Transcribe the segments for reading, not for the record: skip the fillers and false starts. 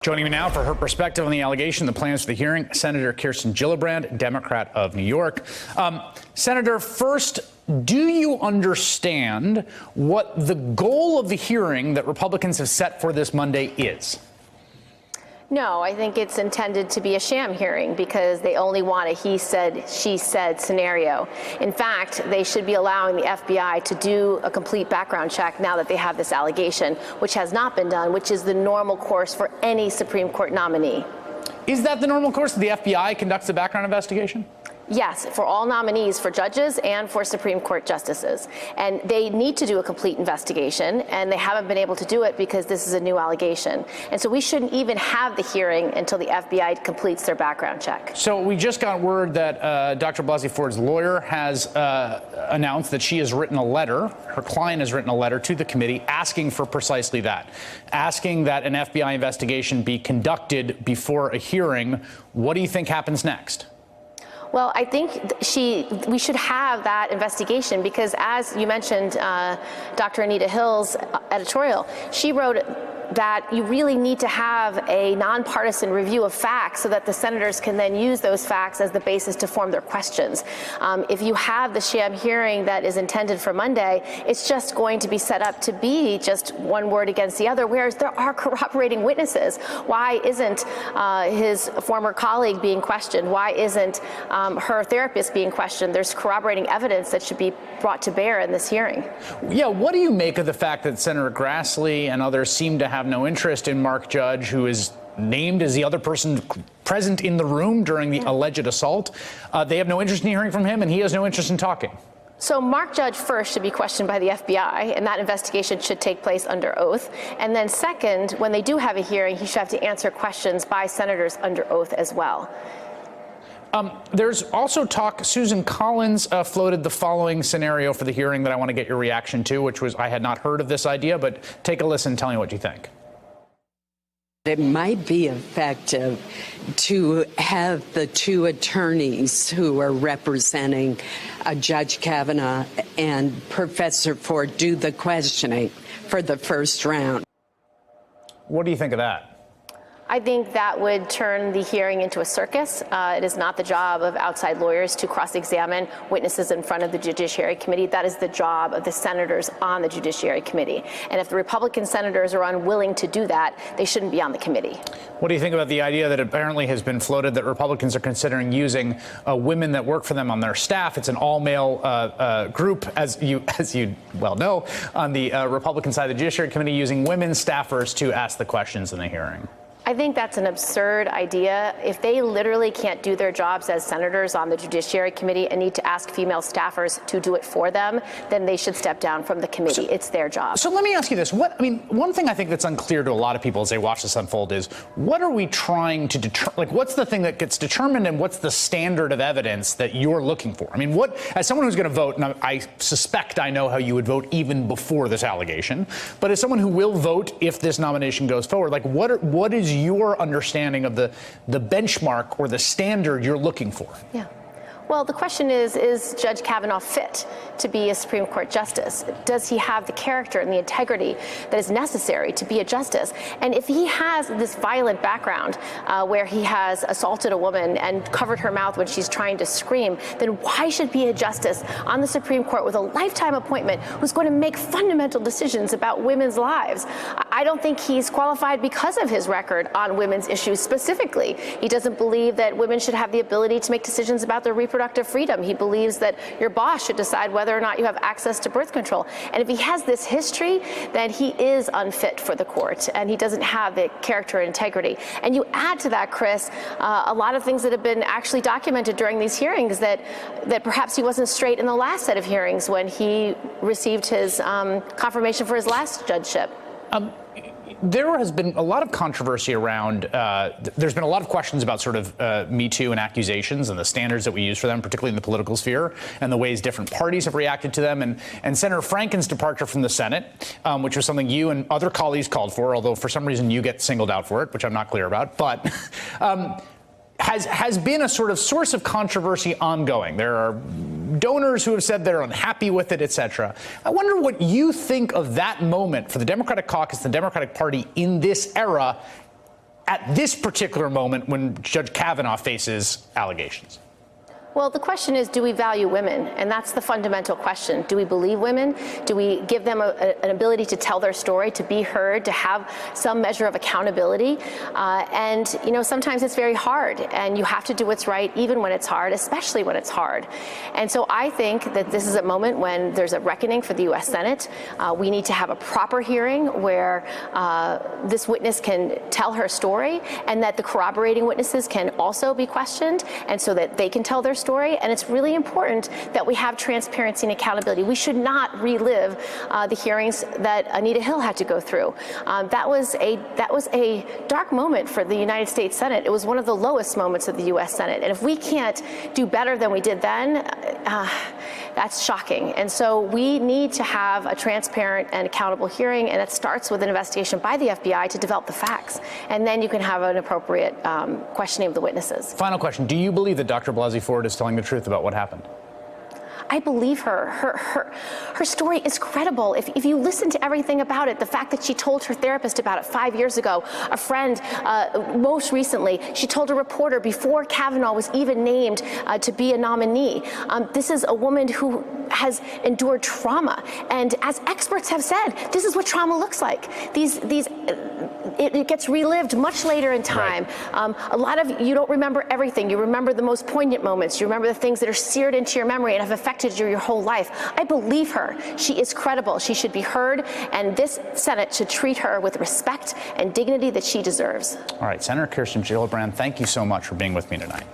Joining me now for her perspective on the allegation, the plans for the hearing, Senator Kirsten Gillibrand, Democrat of New York. Senator, first, do you understand what the goal of the hearing that Republicans have set for this Monday is? No, I think it's intended to be a sham hearing because they only want a he said, she said scenario. In fact, they should be allowing the FBI to do a complete background check now that they have this allegation, which has not been done, which is the normal course for any Supreme Court nominee. Is that the normal course that the FBI conducts a background investigation? Yes, for all nominees, for judges and for Supreme Court justices. And they need to do a complete investigation, and they haven't been able to do it because this is a new allegation. And so we shouldn't even have the hearing until the FBI completes their background check. So we just got word that Dr. Blasey Ford's lawyer has announced that she has written a letter, her client has written a letter to the committee asking for precisely that, asking that an FBI investigation be conducted before a hearing. What do you think happens next? Well, I think we should have that investigation because, as you mentioned, Dr. Anita Hill's editorial, she wrote that you really need to have a nonpartisan review of facts so that the senators can then use those facts as the basis to form their questions. If you have the sham hearing that is intended for Monday, it's just going to be set up to be just one word against the other, whereas there are corroborating witnesses. Why isn't his former colleague being questioned? Why isn't her therapist being questioned? There's corroborating evidence that should be brought to bear in this hearing. Yeah, what do you make of the fact that Senator Grassley and others seem to have no interest in Mark Judge, who is named as the other person present in the room during the alleged assault? They have no interest in hearing from him, and he has no interest in talking. So Mark Judge first should be questioned by the FBI, and that investigation should take place under oath. And then second, when they do have a hearing, he should have to answer questions by senators under oath as well. There's also talk, Susan Collins floated the following scenario for the hearing that I want to get your reaction to, which was, I had not heard of this idea, but take a listen and tell me what you think. It might be effective to have the two attorneys who are representing Judge Kavanaugh and Professor Ford do the questioning for the first round. What do you think of that? I think that would turn the hearing into a circus. It is not the job of outside lawyers to cross-examine witnesses in front of the Judiciary Committee. That is the job of the senators on the Judiciary Committee. And if the Republican senators are unwilling to do that, they shouldn't be on the committee. What do you think about the idea that apparently has been floated that Republicans are considering using women that work for them on their staff? It's an all-male group, as you well know, on the Republican side of the Judiciary Committee, using women staffers to ask the questions in the hearing. I think that's an absurd idea. If they literally can't do their jobs as senators on the Judiciary Committee and need to ask female staffers to do it for them, then they should step down from the committee. It's their job. So let me ask you this. One thing I think that's unclear to a lot of people as they watch this unfold is, what are we trying to determine? Like, what's the thing that gets determined, and what's the standard of evidence that you're looking for? I mean, what, as someone who's going to vote, and I suspect I know how you would vote even before this allegation, but as someone who will vote if this nomination goes forward, like, what is your understanding of the benchmark or the standard you're looking for? Yeah. Well, the question is Judge Kavanaugh fit to be a Supreme Court justice? Does he have the character and the integrity that is necessary to be a justice? And if he has this violent background where he has assaulted a woman and covered her mouth when she's trying to scream, then why should be a justice on the Supreme Court with a lifetime appointment who's going to make fundamental decisions about women's lives? I don't think he's qualified because of his record on women's issues specifically. He doesn't believe that women should have the ability to make decisions about their reproductive freedom. He believes that your boss should decide whether or not you have access to birth control. And if he has this history, then he is unfit for the court, and he doesn't have the character and integrity. And you add to that, Chris, a lot of things that have been actually documented during these hearings that perhaps he wasn't straight in the last set of hearings when he received his confirmation for his last judgeship. There has been a lot of controversy around, there's been a lot of questions about sort of Me Too and accusations and the standards that we use for them, particularly in the political sphere, and the ways different parties have reacted to them. And Senator Franken's departure from the Senate, which was something you and other colleagues called for, although for some reason you get singled out for it, which I'm not clear about. But has been a sort of source of controversy ongoing. There are donors who have said they're unhappy with it, et cetera. I wonder what you think of that moment for the Democratic caucus, the Democratic Party in this era, at this particular moment when Judge Kavanaugh faces allegations? Well, the question is, do we value women? And that's the fundamental question. Do we believe women? Do we give them an ability to tell their story, to be heard, to have some measure of accountability? And, you know, sometimes it's very hard, and you have to do what's right even when it's hard, especially when it's hard. And so I think that this is a moment when there's a reckoning for the U.S. Senate. We need to have a proper hearing where this witness can tell her story, and that the corroborating witnesses can also be questioned, and so that they can tell their story. And it's really important that we have transparency and accountability. We should not relive the hearings that Anita Hill had to go through. That was a dark moment for the United States Senate. It was one of the lowest moments of the U.S. Senate. And if we can't do better than we did then, that's shocking. And so we need to have a transparent and accountable hearing, and it starts with an investigation by the FBI to develop the facts. And then you can have an appropriate questioning of the witnesses. Final question. Do you believe that Dr. Blasey Ford is telling the truth about what happened? I believe her. Her story is credible. If you listen to everything about it, the fact that she told her therapist about it 5 years ago, a friend most recently, she told a reporter before Kavanaugh was even named to be a nominee. This is a woman who has endured trauma. And as experts have said, this is what trauma looks like. It gets relived much later in time. Right. A lot of you don't remember everything. You remember the most poignant moments. You remember the things that are seared into your memory and have affected you your whole life. I believe her. She is credible. She should be heard, and this Senate should treat her with respect and dignity that she deserves. All right, Senator Kirsten Gillibrand, thank you so much for being with me tonight.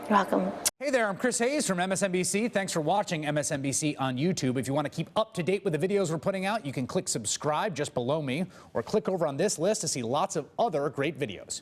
You're welcome. Hey there, I'm Chris Hayes from MSNBC. Thanks for watching MSNBC on YouTube. If you want to keep up to date with the videos we're putting out, you can click subscribe just below me, or click over on this list to see lots of other great videos.